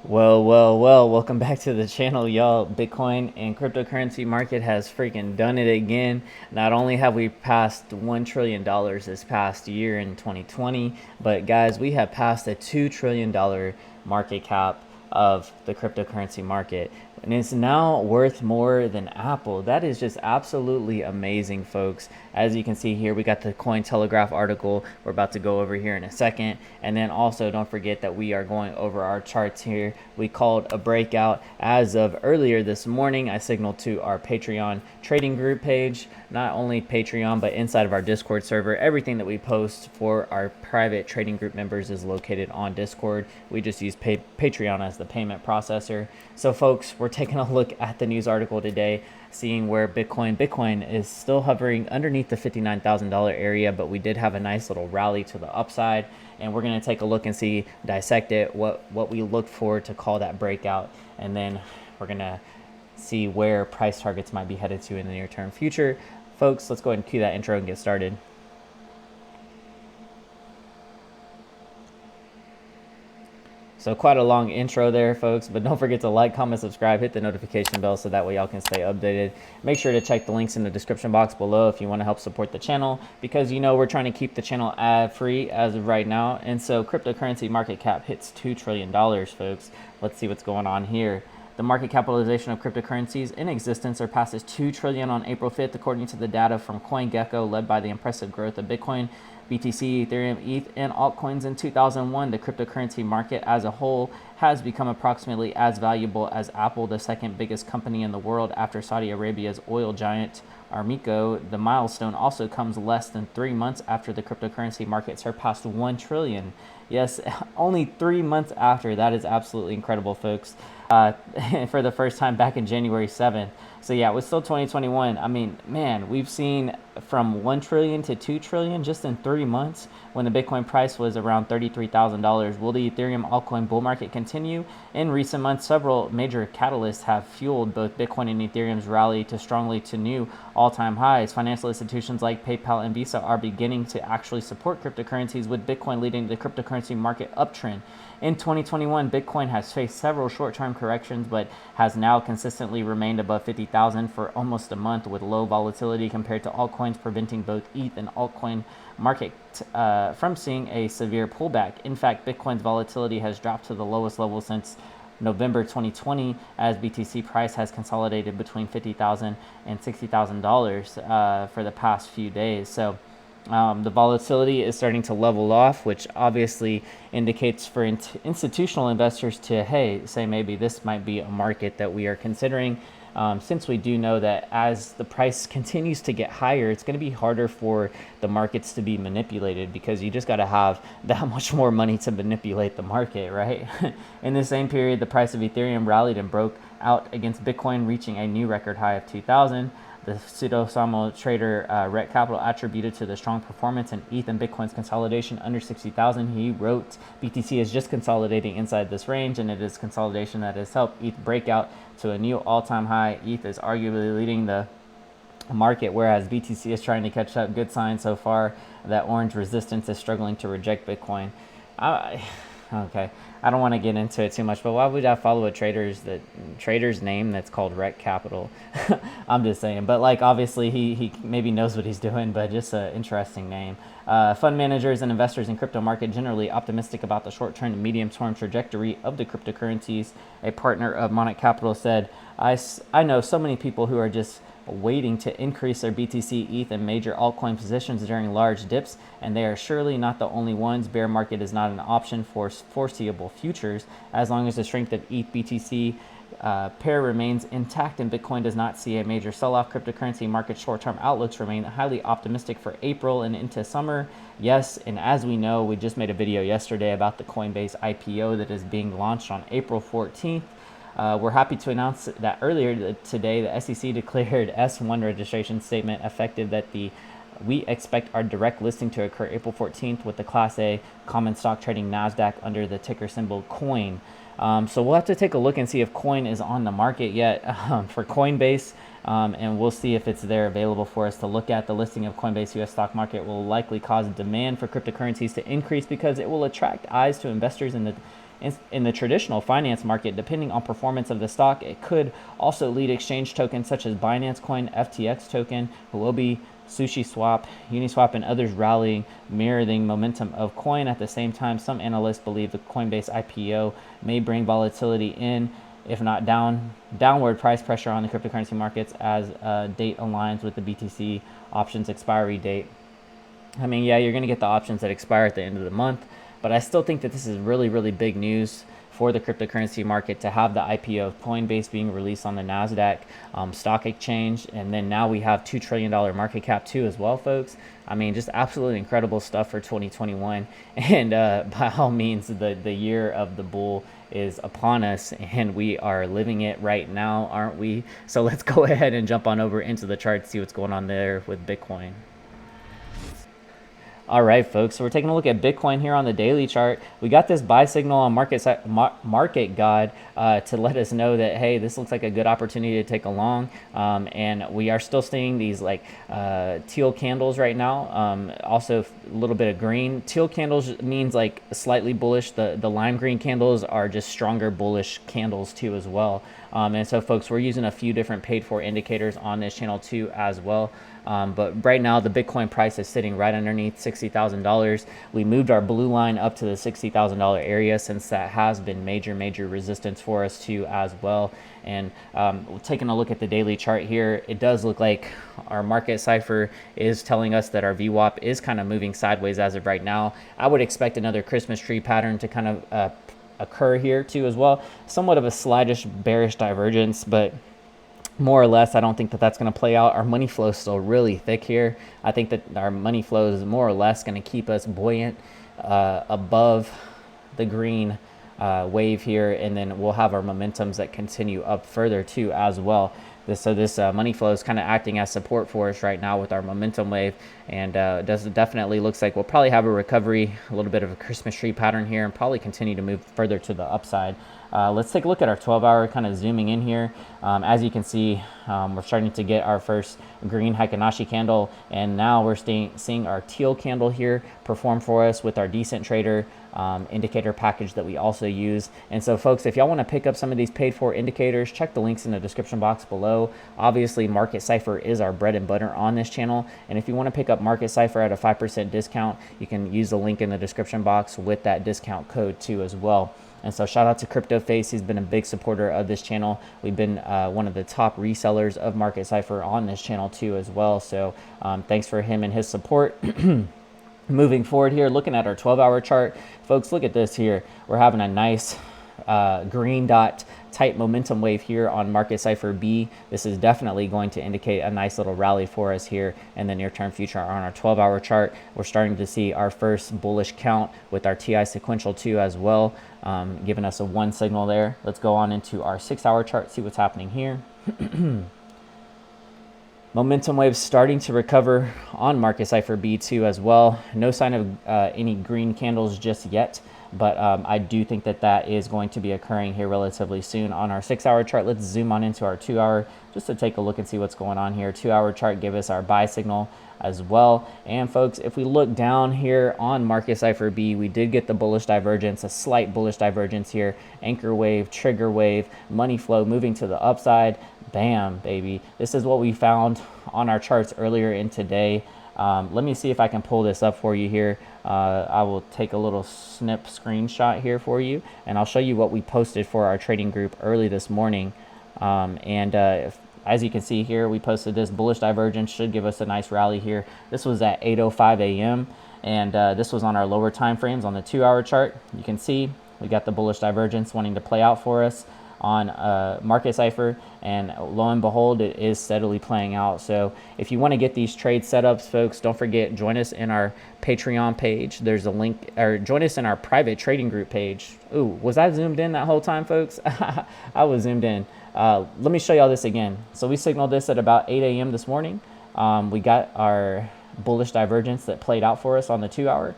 Well, welcome back to the channel, y'all. Bitcoin and cryptocurrency market has freaking done it again. Not only have we passed $1 trillion this past year in 2020, but guys, we have passed a $2 trillion market cap of the cryptocurrency market. And it's now worth more than Apple. That is just absolutely amazing, folks. As you can see here, we got the Cointelegraph article we're about to go over here in a second. And then also don't forget that we are going over our charts here. We called a breakout as of earlier this morning. I signaled to our Patreon trading group page, not only Patreon, but inside of our Discord server. Everything that we post for our private trading group members is located on Discord. We just use Patreon as the payment processor. So folks, we're taking a look at the news article today, seeing where Bitcoin is still hovering underneath the $59,000 area, but we did have a nice little rally to the upside, and we're going to take a look and see, dissect it, what we look for to call that breakout, and then we're going to see where price targets might be headed to in the near term future. Folks, let's go ahead and cue that intro and get started. So quite a long intro there, folks, but don't forget to like, comment, subscribe, hit the notification bell so that way y'all can stay updated. Make sure to check the links in the description box below if you want to help support the channel, because we're trying to keep the channel ad free as of right now. And so cryptocurrency market cap hits $2 trillion, folks. Let's see what's going on here. The market capitalization of cryptocurrencies in existence surpasses $2 trillion on April 5th, according to the data from CoinGecko, led by the impressive growth of Bitcoin, BTC, Ethereum, ETH, and altcoins in 2001. The cryptocurrency market as a whole has become approximately as valuable as Apple, the second biggest company in the world after Saudi Arabia's oil giant Aramco. The milestone also comes less than 3 months after the cryptocurrency market surpassed 1 trillion. Yes, only 3 months after. That is absolutely incredible, folks. For the first time back in January 7th. So yeah, it was still 2021. I mean, man, we've seen from 1 trillion to 2 trillion just in 3 months, when the Bitcoin price was around $33,000. Will the Ethereum altcoin bull market continue? In recent months, several major catalysts have fueled both Bitcoin and Ethereum's rally to new all-time highs. Financial institutions like PayPal and Visa are beginning to actually support cryptocurrencies, with Bitcoin leading the cryptocurrency market uptrend. In 2021, Bitcoin has faced several short-term corrections, but has now consistently remained above 50,000 for almost a month, with low volatility compared to altcoins, preventing both ETH and altcoin market from seeing a severe pullback. In fact, Bitcoin's volatility has dropped to the lowest level since November 2020, as BTC price has consolidated between $50,000 and $60,000 for the past few days. So the volatility is starting to level off, which obviously indicates for institutional investors to, hey, say maybe this might be a market that we are considering. Since we do know that as the price continues to get higher, it's going to be harder for the markets to be manipulated, because you just got to have that much more money to manipulate the market, right? In the same period, the price of Ethereum rallied and broke out against Bitcoin, reaching a new record high of 2,000. The pseudo-samo trader Rekt Capital attributed to the strong performance in ETH and Bitcoin's consolidation under 60,000. He wrote, BTC is just consolidating inside this range, and it is consolidation that has helped ETH break out to a new all-time high. ETH is arguably leading the market, whereas BTC is trying to catch up. Good sign so far that orange resistance is struggling to reject Bitcoin. Okay, I don't want to get into it too much, but why would I follow a trader's name that's called Rekt Capital? I'm just saying, but like obviously he maybe knows what he's doing, but just an interesting name. Fund managers and investors in crypto market generally optimistic about the short-term and medium-term trajectory of the cryptocurrencies. A partner of Monarch Capital said, I know so many people who are just waiting to increase their BTC, ETH, and major altcoin positions during large dips, and they are surely not the only ones. Bear market is not an option for foreseeable futures, as long as the strength of ETH BTC pair remains intact and Bitcoin does not see a major sell-off. Cryptocurrency market short-term outlooks remain highly optimistic for April and into summer. Yes, and as we know, we just made a video yesterday about the Coinbase IPO that is being launched on April 14th. We're happy to announce that earlier today, the SEC declared S1 registration statement effective that we expect our direct listing to occur April 14th with the Class A common stock trading NASDAQ under the ticker symbol COIN. So we'll have to take a look and see if COIN is on the market yet for Coinbase. And we'll see if it's there available for us to look at. The listing of Coinbase US stock market will likely cause demand for cryptocurrencies to increase, because it will attract eyes to investors in the In the traditional finance market, depending on performance of the stock, it could also lead exchange tokens such as Binance Coin, FTX token, Huobi, Sushi Swap, Uniswap, and others rallying, mirroring momentum of coin. At the same time, some analysts believe the Coinbase IPO may bring volatility in, if not downward price pressure on the cryptocurrency markets as date aligns with the BTC options expiry date. I mean, yeah, you're going to get the options that expire at the end of the month, but I still think that this is really, really big news for the cryptocurrency market to have the IPO of Coinbase being released on the NASDAQ stock exchange. And then now we have $2 trillion market cap too as well, folks. I mean, just absolutely incredible stuff for 2021. And by all means, the year of the bull is upon us, and we are living it right now, aren't we? So let's go ahead and jump on over into the chart, see what's going on there with Bitcoin. All right, folks, so we're taking a look at Bitcoin here on the daily chart. We got this buy signal on Market God to let us know that, hey, this looks like a good opportunity to take along. And we are still seeing these like teal candles right now. Also a little bit of green. Teal candles means like slightly bullish. The lime green candles are just stronger bullish candles too as well. And so, folks, we're using a few different paid for indicators on this channel too as well. But right now the Bitcoin price is sitting right underneath $60,000. We moved our blue line up to the $60,000 area, since that has been major resistance for us too as well. And taking a look at the daily chart here, it does look like our market cipher is telling us that our VWAP is kind of moving sideways as of right now. I would expect another Christmas tree pattern to kind of occur here too as well. Somewhat of a slightish bearish divergence, but more or less, I don't think that that's going to play out. Our money flow is still really thick here. I think that our money flow is more or less going to keep us buoyant above the green wave here, and then we'll have our momentums that continue up further too as well. This money flow is kind of acting as support for us right now with our momentum wave, and definitely looks like we'll probably have a recovery, a little bit of a Christmas tree pattern here, and probably continue to move further to the upside. Let's take a look at our 12-hour, kind of zooming in here. As you can see, we're starting to get our first green Heikin-Ashi candle, and now we're seeing our teal candle here perform for us with our decent trader indicator package that we also use. And so, folks, if y'all want to pick up some of these paid for indicators, check the links in the description box below. Obviously, Market Cipher is our bread and butter on this channel, and if you want to pick up Market Cipher at a 5% discount, you can use the link in the description box with that discount code too as well. And so shout out to CryptoFace. He's been a big supporter of this channel. We've been one of the top resellers of Market Cipher on this channel too as well. So thanks for him and his support. Moving forward here, looking at our 12-hour chart, folks, look at this here. We're having a nice green dot type momentum wave here on Market Cipher B. This is definitely going to indicate a nice little rally for us here in the near term future. On our 12-hour chart, we're starting to see our first bullish count with our TI sequential 2 as well, giving us a 1 signal there. Let's go on into our 6-hour chart, see what's happening here. Momentum wave starting to recover on Market Cipher B2 as well. No sign of any green candles just yet, but I do think that that is going to be occurring here relatively soon. On our 6-hour chart, let's zoom on into our 2-hour just to take a look and see what's going on here. 2-hour chart give us our buy signal as well. And folks, if we look down here on Market Cipher B, we did get the bullish divergence, a slight bullish divergence here. Anchor wave, trigger wave, money flow moving to the upside. Bam, baby. This is what we found on our charts earlier in today. Let me see if I can pull this up for you here. I will take a little snip screenshot here for you, and I'll show you what we posted for our trading group early this morning. As you can see here, we posted this bullish divergence, should give us a nice rally here. This was at 8:05 a.m. and this was on our lower time frames on the 2-hour chart. You can see we got the bullish divergence wanting to play out for us on Market Cipher, and lo and behold, it is steadily playing out. So if you want to get these trade setups, folks, don't forget, join us in our Patreon page. There's a link, or join us in our private trading group page. Ooh, was I zoomed in that whole time, folks? I was zoomed in. Let me show y'all this again. So we signaled this at about 8 a.m. this morning. We got our bullish divergence that played out for us on the 2-hour.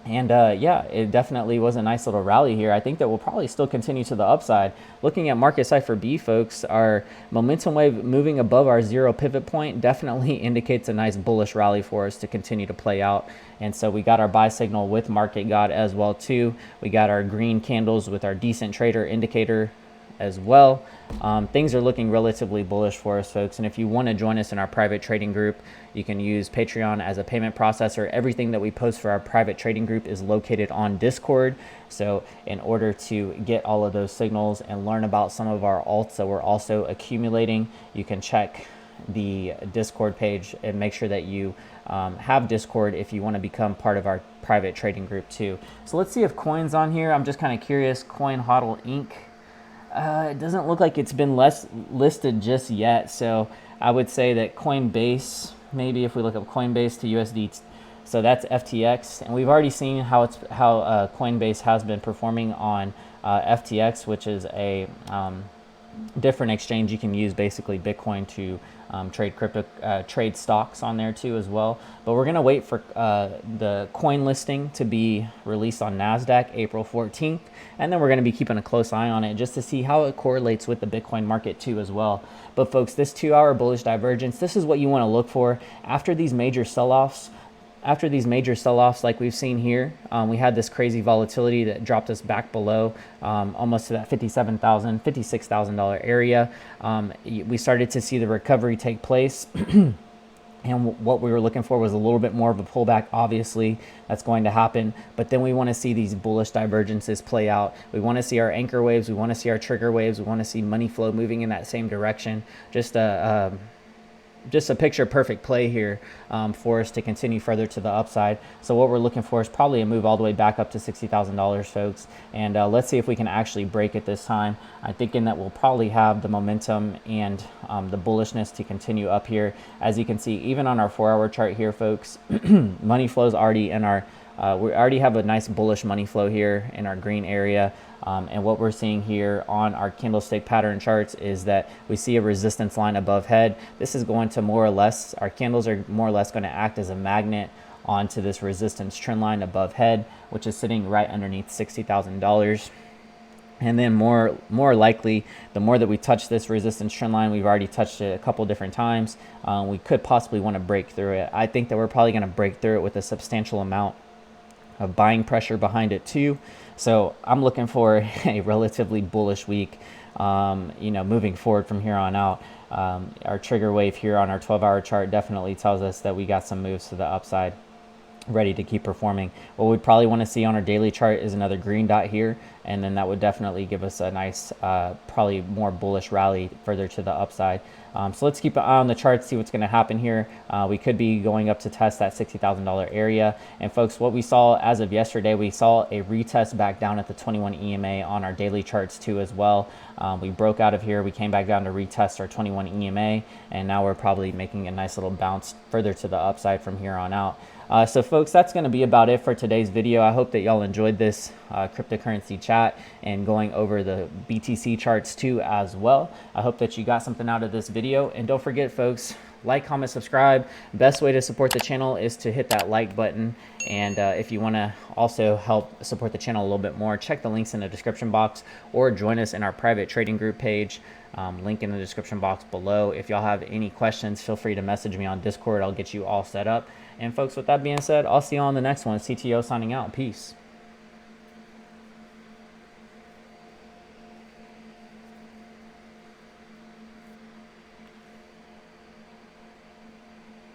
And yeah, it definitely was a nice little rally here. I think that we'll probably still continue to the upside. Looking at market Cipher B, folks, our momentum wave moving above our zero pivot point definitely indicates a nice bullish rally for us to continue to play out. And so we got our buy signal with Market God as well too. We got our green candles with our decent trader indicator as well. Things are looking relatively bullish for us, folks. And if you want to join us in our private trading group, you can use Patreon as a payment processor. Everything that we post for our private trading group is located on Discord. So in order to get all of those signals and learn about some of our alts that we're also accumulating, you can check the Discord page and make sure that you have Discord if you want to become part of our private trading group too. So let's see if coin's on here. I'm just kind of curious. Coin Hodl Inc. It doesn't look like it's been listed just yet, so I would say that Coinbase, maybe if we look up Coinbase to USD, so that's FTX, and we've already seen how Coinbase has been performing on FTX, which is a different exchange. You can use basically Bitcoin to trade stocks on there too as well. But we're gonna wait for the coin listing to be released on NASDAQ April 14th, and then we're gonna be keeping a close eye on it just to see how it correlates with the Bitcoin market too as well. But folks, this 2-hour bullish divergence, this is what you want to look for after these major sell-offs. After these major sell-offs like we've seen here, we had this crazy volatility that dropped us back below almost to that $57,000, $56,000 area. We started to see the recovery take place. And what we were looking for was a little bit more of a pullback. Obviously, that's going to happen. But then we want to see these bullish divergences play out. We want to see our anchor waves. We want to see our trigger waves. We want to see money flow moving in that same direction. Just a picture perfect play here for us to continue further to the upside. So what we're looking for is probably a move all the way back up to $60,000, folks. And let's see if we can actually break it this time. I'm thinking that we'll probably have the momentum and the bullishness to continue up here. As you can see, even on our 4-hour chart here, folks, money flows already in our we already have a nice bullish money flow here in our green area. And what we're seeing here on our candlestick pattern charts is that we see a resistance line above head. This is going to more or less, our candles are more or less going to act as a magnet onto this resistance trend line above head, which is sitting right underneath $60,000. And then more likely, the more that we touch this resistance trend line, we've already touched it a couple different times, we could possibly want to break through it. I think that we're probably going to break through it with a substantial amount of buying pressure behind it too. So I'm looking for a relatively bullish week, moving forward from here on out. Our trigger wave here on our 12-hour chart definitely tells us that we got some moves to the upside ready to keep performing. What we'd probably want to see on our daily chart is another green dot here, and then that would definitely give us a nice, probably more bullish rally further to the upside. So let's keep an eye on the chart, see what's going to happen here. We could be going up to test that $60,000 area. And folks, what we saw as of yesterday, we saw a retest back down at the 21 EMA on our daily charts too as well. We broke out of here, we came back down to retest our 21 EMA, and now we're probably making a nice little bounce further to the upside from here on out. So folks, that's going to be about it for today's video. I hope that y'all enjoyed this cryptocurrency chat and going over the BTC charts too as well. I hope that you got something out of this video. And don't forget, folks, like, comment, subscribe. Best way to support the channel is to hit that like button. And if you want to also help support the channel a little bit more, check the links in the description box or join us in our private trading group page. Link in the description box below. If y'all have any questions, feel free to message me on Discord. I'll get you all set up. And folks, with that being said, I'll see you on the next one. CTO signing out. Peace.